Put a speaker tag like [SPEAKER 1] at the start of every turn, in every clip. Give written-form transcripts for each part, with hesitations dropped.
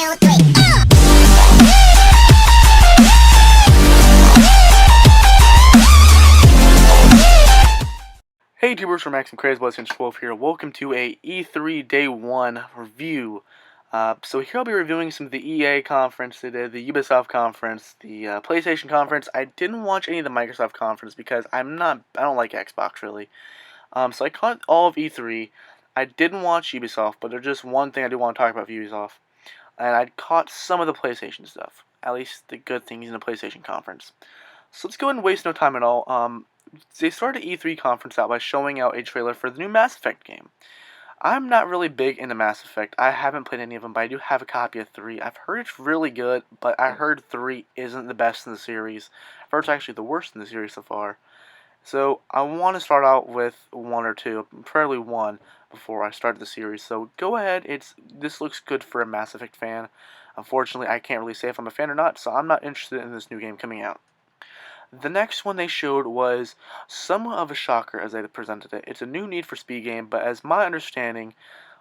[SPEAKER 1] Hey tubers, from Max and Crazy 12 here. Welcome to a E3 Day 1 review. So here I'll be reviewing some of the EA conference they did, the Ubisoft conference, the PlayStation conference. I didn't watch any of the Microsoft conference because I don't like Xbox really. So I caught all of E3. I didn't watch Ubisoft, but there's just one thing I do want to talk about for Ubisoft. And I caught some of the PlayStation stuff, at least the good things in the PlayStation conference. So let's go ahead and waste no time at all. They started E3 conference out by showing out a trailer for the new Mass Effect game. I'm not really big into Mass Effect. I haven't played any of them, but I do have a copy of 3. I've heard it's really good, but I heard 3 isn't the best in the series. I've heard it's actually the worst in the series so far. So I want to start out with 1 or 2, probably 1, before I start the series. So go ahead. This looks good for a Mass Effect fan. Unfortunately, I can't really say if I'm a fan or not, so I'm not interested in this new game coming out. The next one they showed was somewhat of a shocker as they presented it. It's a new Need for Speed game, but as my understanding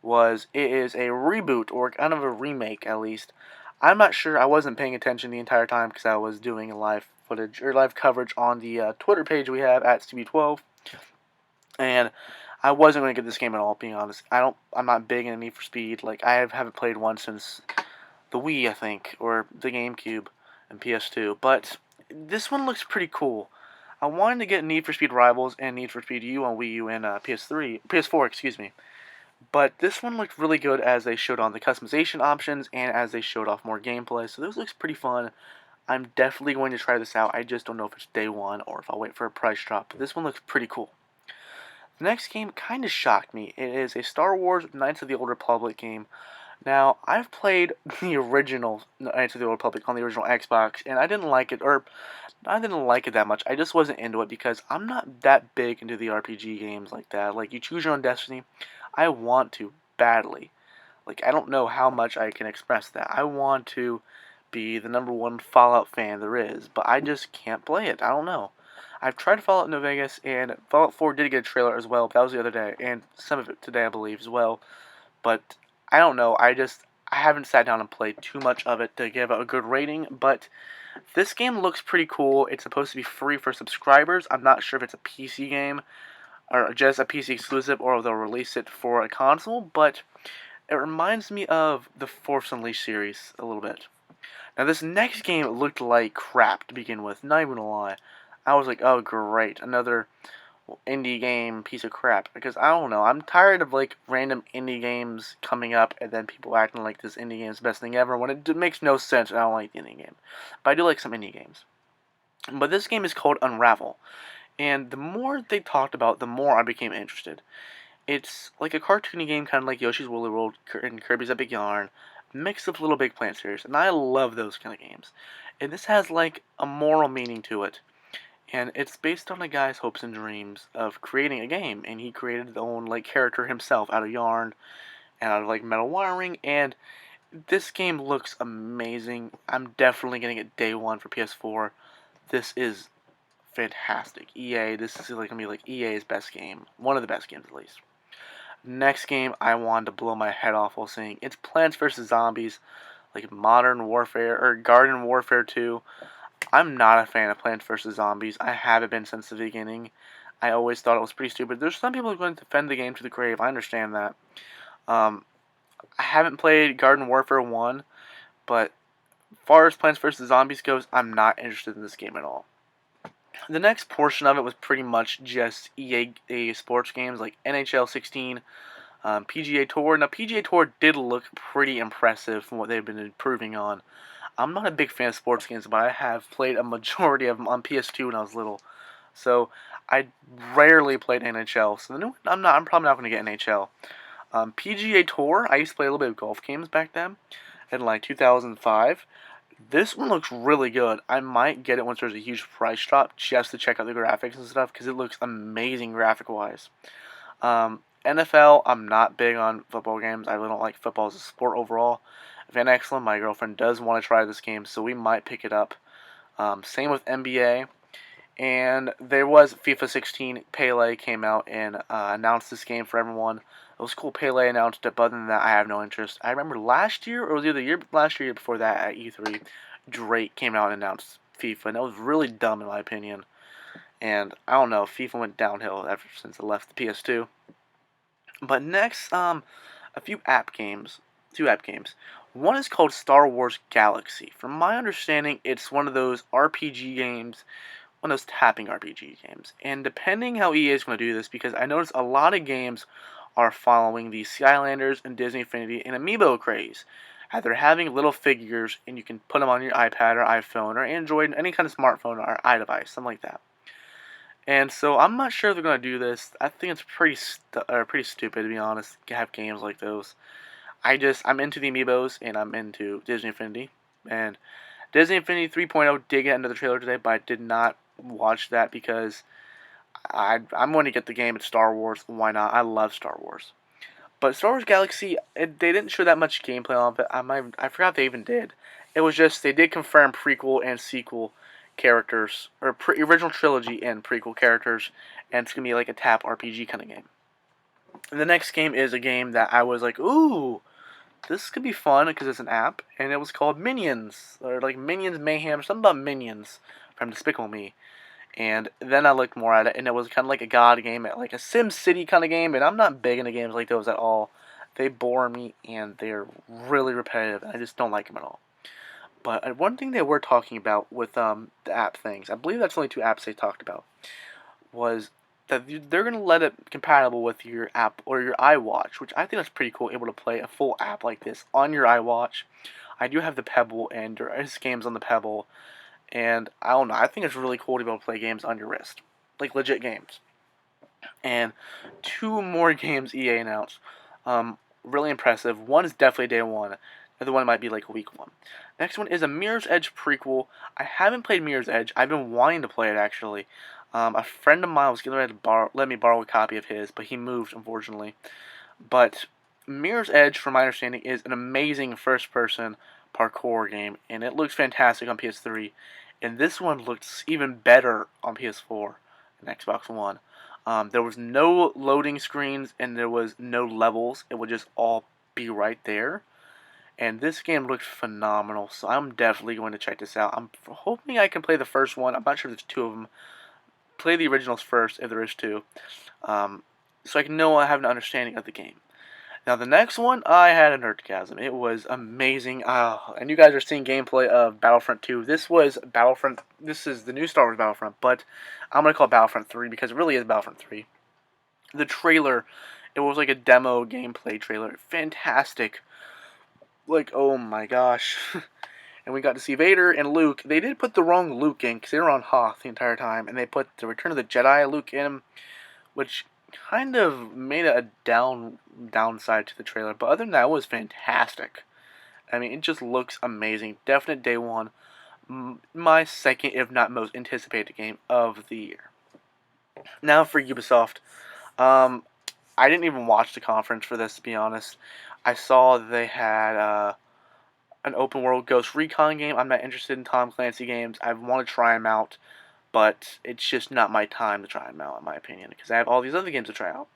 [SPEAKER 1] was, it is a reboot, or kind of a remake at least. I'm not sure, I wasn't paying attention the entire time because I was doing live footage, or live coverage on the Twitter page we have at CB12, and I wasn't going to get this game at all, being honest. I'm not big into Need for Speed. Like, I haven't played one since the Wii, I think, or the GameCube and PS2, but this one looks pretty cool. I wanted to get Need for Speed Rivals and Need for Speed U on Wii U and PS4, excuse me. But this one looked really good as they showed on the customization options and as they showed off more gameplay. So this looks pretty fun. I'm definitely going to try this out. I just don't know if it's day 1 or if I'll wait for a price drop. But this one looks pretty cool. The next game kind of shocked me. It is a Star Wars Knights of the Old Republic game. Now, I've played the original Knights of the Old Republic on the original Xbox, and I didn't like it, or I didn't like it that much. I just wasn't into it because I'm not that big into the RPG games like that. Like, you choose your own destiny. I want to badly. Like, I don't know how much I can express that. I want to be the #1 Fallout fan there is, but I just can't play it. I don't know. I've tried Fallout New Vegas, and Fallout 4 did get a trailer as well. That was the other day, and some of it today, I believe, as well. But I don't know. I haven't sat down and played too much of it to give it a good rating. But this game looks pretty cool. It's supposed to be free for subscribers. I'm not sure if it's a PC game or just a PC exclusive, or they'll release it for a console. But it reminds me of the Force Unleashed series a little bit. Now this next game looked like crap to begin with. Not even gonna lie. I was like, oh great, another indie game piece of crap, because I don't know, I'm tired of like random indie games coming up and then people acting like this indie game is the best thing ever when it makes no sense, and I don't like the indie game. But I do like some indie games. But this game is called Unravel, and the more they talked about, the more I became interested. It's like a cartoony game, kind of like Yoshi's Woolly World and Kirby's Epic Yarn, mixed with Little Big Planet series, and I love those kind of games. And this has like a moral meaning to it. And it's based on a guy's hopes and dreams of creating a game, and he created his own like character himself out of yarn and out of like metal wiring. And this game looks amazing. I'm definitely getting it day 1 for PS4. This is fantastic. EA, this is like gonna be like EA's best game, one of the best games at least. Next game I wanted to blow my head off while saying it's Plants vs Zombies, like Modern Warfare or Garden Warfare 2. I'm not a fan of Plants vs. Zombies. I haven't been since the beginning. I always thought it was pretty stupid. There's some people who are going to defend the game to the grave. I understand that. I haven't played Garden Warfare 1, but as far as Plants vs. Zombies goes, I'm not interested in this game at all. The next portion of it was pretty much just EA sports games like NHL 16, PGA Tour. Now, PGA Tour did look pretty impressive from what they've been improving on. I'm not a big fan of sports games, but I have played a majority of them on PS2 when I was little. So I rarely played NHL. So the new, I'm probably not going to get NHL. PGA Tour, I used to play a little bit of golf games back then, in like 2005. This one looks really good. I might get it once there's a huge price drop just to check out the graphics and stuff, because it looks amazing graphic-wise. NFL, I'm not big on football games. I really don't like football as a sport overall. Van Exel, my girlfriend, does want to try this game, so we might pick it up. Same with NBA. And there was FIFA 16. Pele came out and announced this game for everyone. It was cool. Pele announced it, but other than that, I have no interest. I remember last year, or was it the year last year, before that at E3, Drake came out and announced FIFA, and that was really dumb in my opinion. And I don't know, FIFA went downhill ever since it left the PS2. But next, a few app games, two app games. One is called Star Wars Galaxy. From my understanding, it's one of those RPG games, one of those tapping RPG games. And depending how EA is going to do this, because I noticed a lot of games are following the Skylanders and Disney Infinity and Amiibo craze. They're having little figures, and you can put them on your iPad or iPhone or Android, any kind of smartphone or iDevice, something like that. And so I'm not sure if they're going to do this. I think it's pretty stupid, to be honest, to have games like those. I'm into the Amiibos, and I'm into Disney Infinity. And Disney Infinity 3.0 did get another trailer today, but I did not watch that because I'm going to get the game. It's Star Wars. Why not? I love Star Wars. But Star Wars Galaxy, they didn't show that much gameplay on it. I forgot they even did. It was just they did confirm prequel and sequel characters, or original trilogy and prequel characters, and it's gonna be like a tap RPG kind of game. And the next game is a game that I was like, ooh, this could be fun because it's an app, and it was called Minions, or like Minions Mayhem, something about Minions from Despicable Me. And then I looked more at it, and it was kind of like a God game, like a Sim City kind of game, and I'm not big into games like those at all. They bore me, and they're really repetitive, and I just don't like them at all. But one thing they were talking about with the app things, I believe that's only two apps they talked about, was that they're going to let it compatible with your app or your iWatch, which I think that's pretty cool, able to play a full app like this on your iWatch. I do have the Pebble, and there is games on the Pebble, and I don't know, I think it's really cool to be able to play games on your wrist, like legit games. And two more games EA announced. Really impressive. One is definitely day one. The other one might be like week one. Next one is a Mirror's Edge prequel. I haven't played Mirror's Edge. I've been wanting to play it actually. A friend of mine was getting ready to let me borrow a copy of his, but he moved unfortunately. But Mirror's Edge, from my understanding, is an amazing first-person parkour game, and it looks fantastic on PS3. And this one looks even better on PS4 and Xbox One. There was no loading screens and there was no levels. It would just all be right there. And this game looks phenomenal, so I'm definitely going to check this out. I'm hoping I can play the first one. I'm not sure if there's two of them. Play the originals first, if there is two, so I can know I have an understanding of the game. Now the next one, I had a nerdgasm. It was amazing. And you guys are seeing gameplay of Battlefront 2. This was Battlefront. This is the new Star Wars Battlefront, but I'm gonna call it Battlefront 3 because it really is Battlefront 3. The trailer, it was like a demo gameplay trailer. Fantastic. Like, oh my gosh. And we got to see Vader and Luke. They did put the wrong Luke in because they were on Hoth the entire time, and they put the Return of the Jedi Luke in, which kind of made a downside to the trailer. But other than that, it was fantastic. I mean, it just looks amazing. Definite day one. My second, if not most anticipated game of the year. Now for Ubisoft. I didn't even watch the conference for this, to be honest. I saw they had an open world Ghost Recon game. I'm not interested in Tom Clancy games. I want to try them out, but it's just not my time to try them out, in my opinion, because I have all these other games to try out.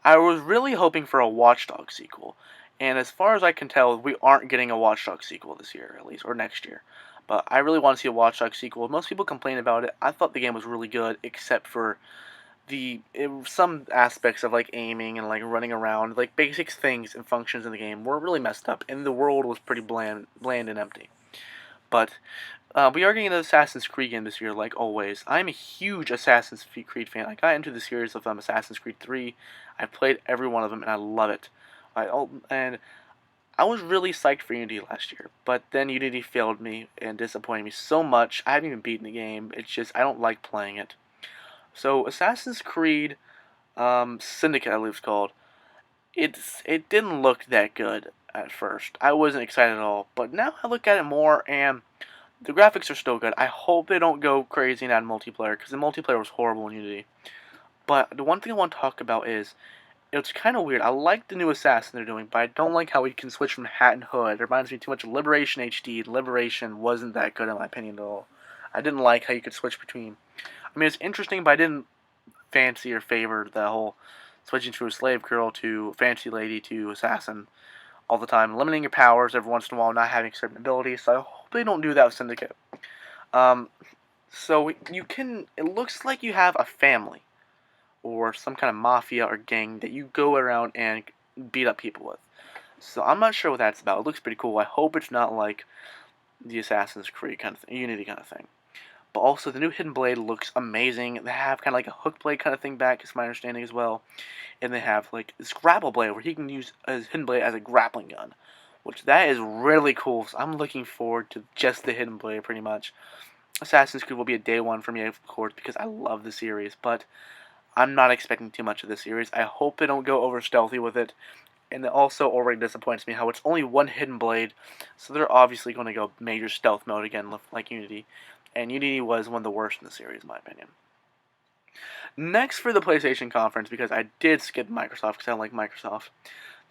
[SPEAKER 1] I was really hoping for a Watch Dogs sequel, and as far as I can tell, we aren't getting a Watch Dogs sequel this year, at least, or next year. But I really want to see a Watch Dogs sequel. Most people complain about it. I thought the game was really good, except for some aspects of like aiming and like running around, like basic things and functions in the game were really messed up, and the world was pretty bland and empty. But we are getting an Assassin's Creed game this year, like always. I'm a huge Assassin's Creed fan. I got into the series of Assassin's Creed 3. I played every one of them, and I love it. And I was really psyched for Unity last year, but then Unity failed me and disappointed me so much. I haven't even beaten the game. It's just I don't like playing it. So Assassin's Creed Syndicate, I believe it's called. It didn't look that good at first. I wasn't excited at all, but now I look at it more and the graphics are still good. I hope they don't go crazy and add multiplayer because the multiplayer was horrible in Unity. But the one thing I want to talk about is it's kind of weird. I like the new Assassin they're doing, but I don't like how we can switch from hat and hood. It reminds me too much of Liberation HD. Liberation wasn't that good in my opinion at all. I didn't like how you could switch between. I mean, it's interesting, but I didn't fancy or favor the whole switching to a slave girl to fancy lady to assassin all the time, limiting your powers every once in a while, not having certain abilities. So I hope they don't do that with Syndicate. Um, so you can. It looks like you have a family or some kind of mafia or gang that you go around and beat up people with. So I'm not sure what that's about. It looks pretty cool. I hope it's not like the Assassin's Creed kind of thing, Unity kind of thing. But also the new Hidden Blade looks amazing. They have kind of like a hook blade kind of thing back, is my understanding as well. And they have like this grapple blade where he can use his Hidden Blade as a grappling gun, which that is really cool. So I'm looking forward to just the Hidden Blade pretty much. Assassin's Creed will be a day one for me, of course, because I love the series. But I'm not expecting too much of this series. I hope they don't go over stealthy with it. And it also already disappoints me how it's only one hidden blade, so they're obviously going to go major stealth mode again, like Unity. And Unity was one of the worst in the series, in my opinion. Next for the PlayStation conference, because I did skip Microsoft because I don't like Microsoft.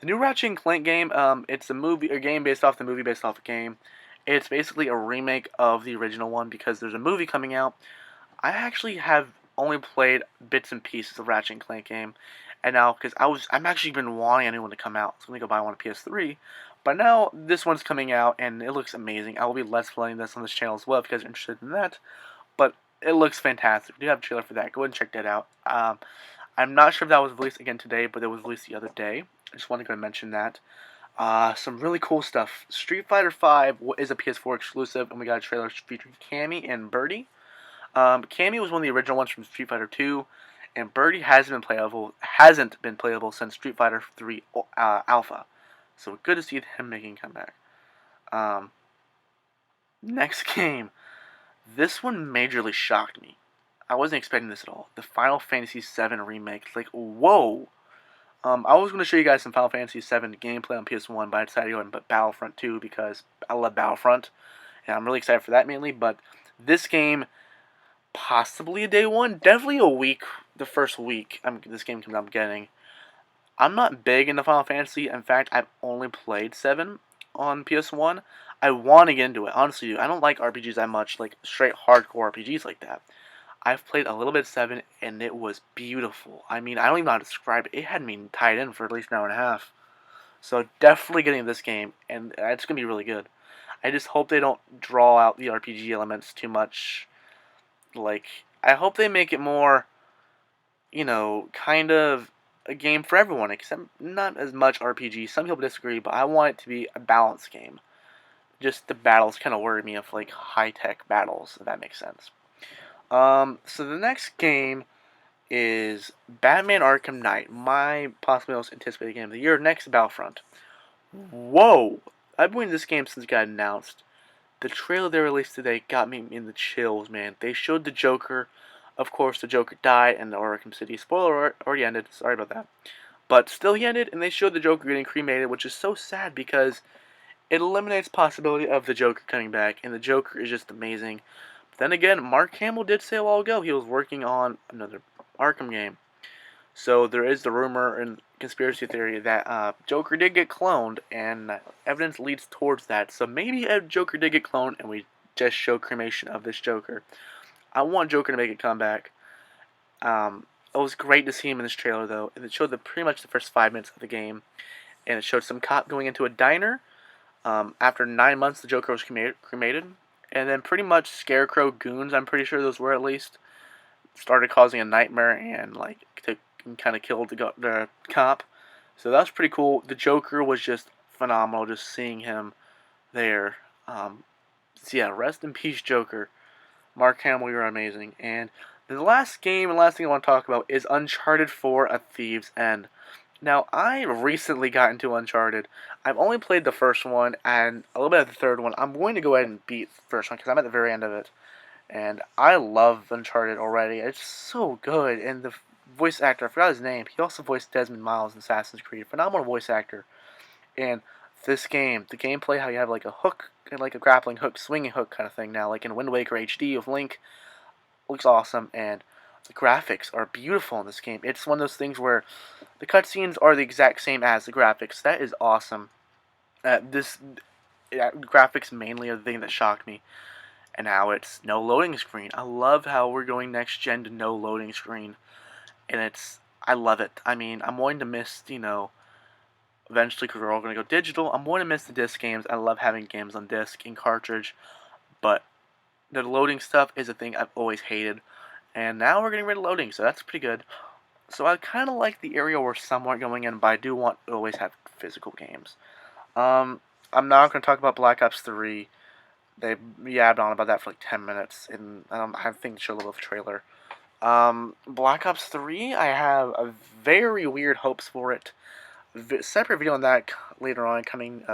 [SPEAKER 1] The new Ratchet and Clank game, it's a game based off the movie based off the game. It's basically a remake of the original one because there's a movie coming out. I actually have only played bits and pieces of Ratchet and Clank game, and now because I'm actually been wanting a new one to come out, so I'm gonna go buy one on PS3. But now this one's coming out and it looks amazing. I will be let's playing this on this channel as well if you guys are interested in that. But it looks fantastic. We do have a trailer for that. Go ahead and check that out. I'm not sure if that was released again today, but it was released the other day. I just wanted to go and mention that. Some really cool stuff. Street Fighter V is a PS4 exclusive, and we got a trailer featuring Cammy and Birdie. Cammy was one of the original ones from Street Fighter 2, and Birdie hasn't been playable since Street Fighter 3 Alpha. So good to see him making a comeback. Um, Next game. This one majorly shocked me. I wasn't expecting this at all. The Final Fantasy VII remake. Like, whoa! I was going to show you guys some Final Fantasy VII gameplay on PS1, but I decided to go and put Battlefront 2 because I love Battlefront, and I'm really excited for that mainly. But this game, possibly a day one, definitely a week. The first week this game comes out, I'm getting. I'm not big into Final Fantasy. In fact, I've only played 7 on PS1. I want to get into it, honestly. I don't like RPGs that much, like straight hardcore RPGs like that. I've played a little bit of 7, and it was beautiful. I mean, I don't even know how to describe it. It had me tied in for at least an hour and a half. So definitely getting this game, and it's going to be really good. I just hope they don't draw out the RPG elements too much. Like, I hope they make it more, kind of a game for everyone, except not as much RPG. Some people disagree, but I want it to be a balanced game. Just the battles kind of worry me of, like, high-tech battles, if that makes sense. So the next game is Batman Arkham Knight, my possibly most anticipated game of the year, next Battlefront. Whoa! I've been waiting this game since it got announced. The trailer they released today got me in the chills, man. They showed the Joker. Of course, the Joker died in the Arkham City. Spoiler already ended. Sorry about that. But still, he ended, and they showed the Joker getting cremated, which is so sad because it eliminates possibility of the Joker coming back, and the Joker is just amazing. But then again, Mark Hamill did say a while ago he was working on another Arkham game. So there is the rumor and conspiracy theory that Joker did get cloned, and evidence leads towards that. So maybe a Joker did get cloned, and we just show cremation of this Joker. I want Joker to make a comeback. It was great to see him in this trailer, though. And it showed pretty much the first 5 minutes of the game, and it showed some cop going into a diner. After 9 months, the Joker was cremated, and then pretty much Scarecrow goons, I'm pretty sure those were at least, started causing a nightmare and kind of killed the cop. So that was pretty cool. The Joker was just phenomenal, just seeing him there. So yeah, rest in peace, Joker. Mark Hamill, you're amazing. And the last game and last thing I want to talk about is Uncharted 4: A Thief's End. Now, I recently got into Uncharted. I've only played the first one and a little bit of the third one. I'm going to go ahead and beat the first one because I'm at the very end of it. And I love Uncharted already. It's so good. And the voice actor, I forgot his name. He also voiced Desmond Miles in Assassin's Creed. Phenomenal voice actor. And this game, the gameplay, how you have like a hook, like a grappling hook, swinging hook kind of thing now, like in Wind Waker HD with Link, looks awesome. And the graphics are beautiful in this game. It's one of those things where the cutscenes are the exact same as the graphics. That is awesome. Graphics mainly are the thing that shocked me. and now it's no loading screen. I love how we're going next gen to no loading screen, and I love it. I mean, I'm going to miss, eventually, because we're all going to go digital, I'm going to miss the disc games. I love having games on disc and cartridge, but the loading stuff is a thing I've always hated, and now we're getting rid of loading, so that's pretty good. So I kind of like the area we're somewhat going in, but I do want to always have physical games. I'm not going to talk about Black Ops 3. They yabbed on about that for like 10 minutes, and I think they showed a little of a trailer. Black Ops 3, I have a very weird hopes for it. Separate video on that later on, coming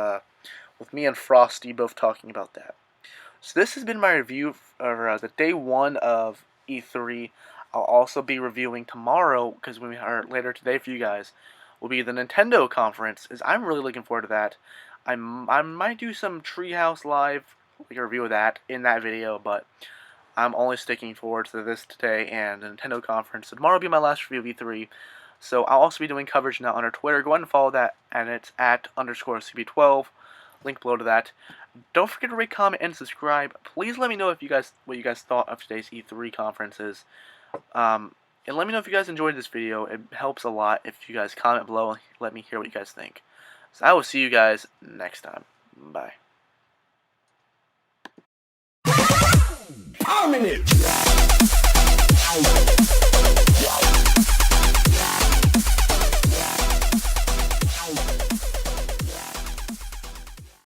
[SPEAKER 1] with me and Frosty both talking about that. So this has been my review for the day 1 of E3. I'll also be reviewing tomorrow, because we are later today for you guys, will be the Nintendo conference. I'm really looking forward to that. I might do some Treehouse Live, like a review of that in that video, but I'm only sticking forward to this today and the Nintendo conference. So tomorrow will be my last review of E3. So I'll also be doing coverage now on our Twitter. Go ahead and follow that, and it's at _CB12. Link below to that. Don't forget to rate, comment, and subscribe. Please let me know what you guys thought of today's E3 conferences. And let me know if you guys enjoyed this video. It helps a lot if you guys comment below and let me hear what you guys think. So I will see you guys next time. Bye. I'm in it.